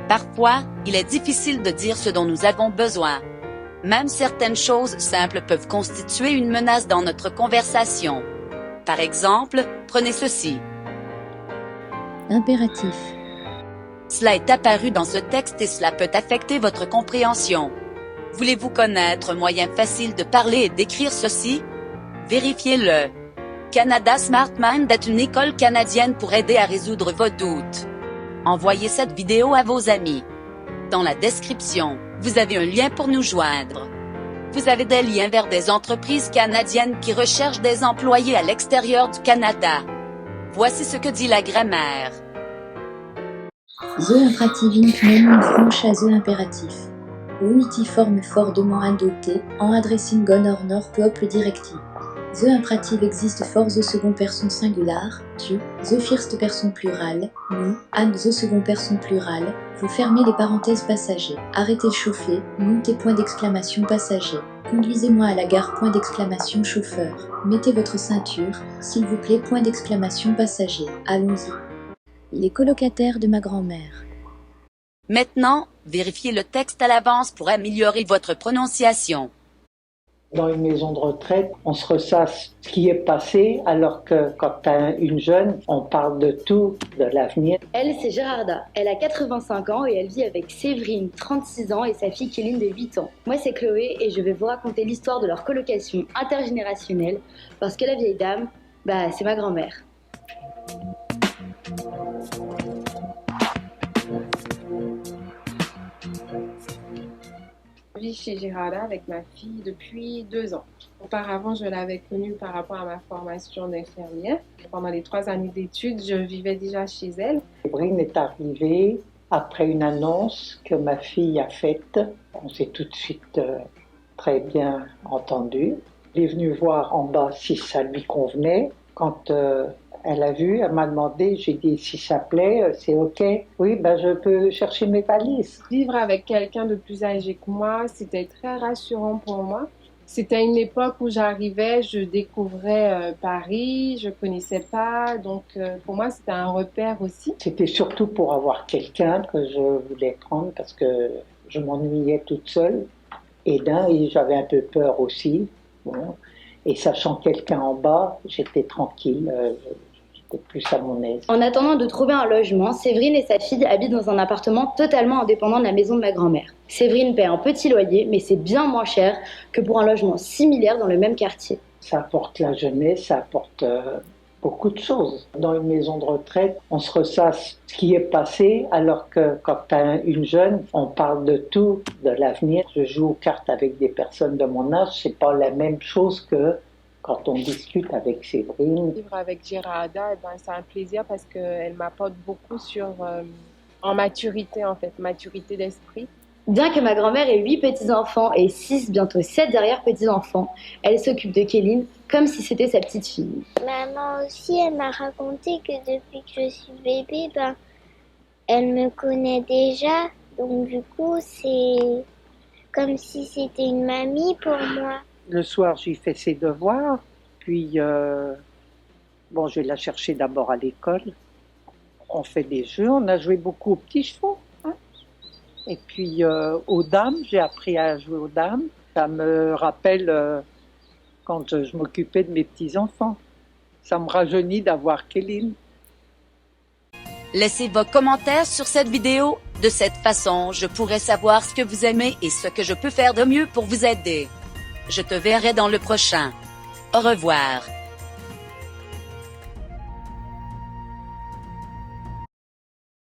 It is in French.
Parfois, il est difficile de dire ce dont nous avons besoin. Même certaines choses simples peuvent constituer une menace dans notre conversation. Par exemple, prenez ceci. Impératif. Cela est apparu dans ce texte et cela peut affecter votre compréhension. Voulez-vous connaître un moyen facile de parler et d'écrire ceci? Vérifiez-le. Canada Smart Mind est une école canadienne pour aider à résoudre vos doutes. Envoyez cette vidéo à vos amis. Dans la description, vous avez un lien pour nous joindre. Vous avez des liens vers des entreprises canadiennes qui recherchent des employés à l'extérieur du Canada. Voici ce que dit la grammaire. The imperative mène une franche à the impératif. Uniforme fortement adopté en adressing honor nor peuple directive. The imperative existe for the second person singular, tu, the first person plural, nous, and the second person plural, vous fermez les parenthèses passagers. Arrêtez de chauffer, montez point d'exclamation passager. Conduisez-moi à la gare point d'exclamation chauffeur. Mettez votre ceinture, s'il vous plaît point d'exclamation passager. Allons-y. Les colocataires de ma grand-mère. Maintenant, vérifiez le texte à l'avance pour améliorer votre prononciation. Dans une maison de retraite, on se ressasse ce qui est passé, alors que quand tu as une jeune, on parle de tout, de l'avenir. Elle, c'est Gérarda. Elle a 85 ans et elle vit avec Séverine, 36 ans, et sa fille Kéline de 8 ans. Moi, c'est Chloé et je vais vous raconter l'histoire de leur colocation intergénérationnelle parce que la vieille dame, c'est ma grand-mère. Je vis chez Gérarda avec ma fille depuis 2 ans. Auparavant, je l'avais connue par rapport à ma formation d'infirmière. Pendant les 3 années d'études, je vivais déjà chez elle. Séverine est arrivée après une annonce que ma fille a faite. On s'est tout de suite très bien entendu. Elle est venue voir en bas si ça lui convenait. Quand elle a vu, elle m'a demandé, j'ai dit si ça plaît, c'est ok. Oui, je peux chercher mes valises. Vivre avec quelqu'un de plus âgé que moi, c'était très rassurant pour moi. C'était une époque où j'arrivais, je découvrais Paris, je connaissais pas, donc pour moi c'était un repère aussi. C'était surtout pour avoir quelqu'un que je voulais prendre parce que je m'ennuyais toute seule. Et j'avais un peu peur aussi. Bon. Et sachant quelqu'un en bas, j'étais tranquille. J'étais plus à mon aise. En attendant de trouver un logement, Séverine et sa fille habitent dans un appartement totalement indépendant de la maison de ma grand-mère. Séverine paie un petit loyer, mais c'est bien moins cher que pour un logement similaire dans le même quartier. Ça apporte la jeunesse, ça apporte beaucoup de choses. Dans une maison de retraite, on se ressasse ce qui est passé, alors que quand tu as une jeune, on parle de tout, de l'avenir. Je joue aux cartes avec des personnes de mon âge, c'est pas la même chose que quand on discute avec Séverine. Vivre avec Gérarda, c'est un plaisir parce qu'elle m'apporte beaucoup en maturité, maturité d'esprit. Bien que ma grand-mère ait 8 petits-enfants et 6, bientôt 7 derrière-petits-enfants, elle s'occupe de Kéline comme si c'était sa petite fille. Maman aussi, elle m'a raconté que depuis que je suis bébé, elle me connaît déjà. Donc du coup, c'est comme si c'était une mamie pour moi. Le soir, j'y fais ses devoirs, puis je vais la chercher d'abord à l'école. On fait des jeux, on a joué beaucoup aux petits chevaux. Et puis aux dames, j'ai appris à jouer aux dames. Ça me rappelle quand je m'occupais de mes petits-enfants. Ça me rajeunit d'avoir Kéline. Laissez vos commentaires sur cette vidéo. De cette façon, je pourrai savoir ce que vous aimez et ce que je peux faire de mieux pour vous aider. Je te verrai dans le prochain. Au revoir.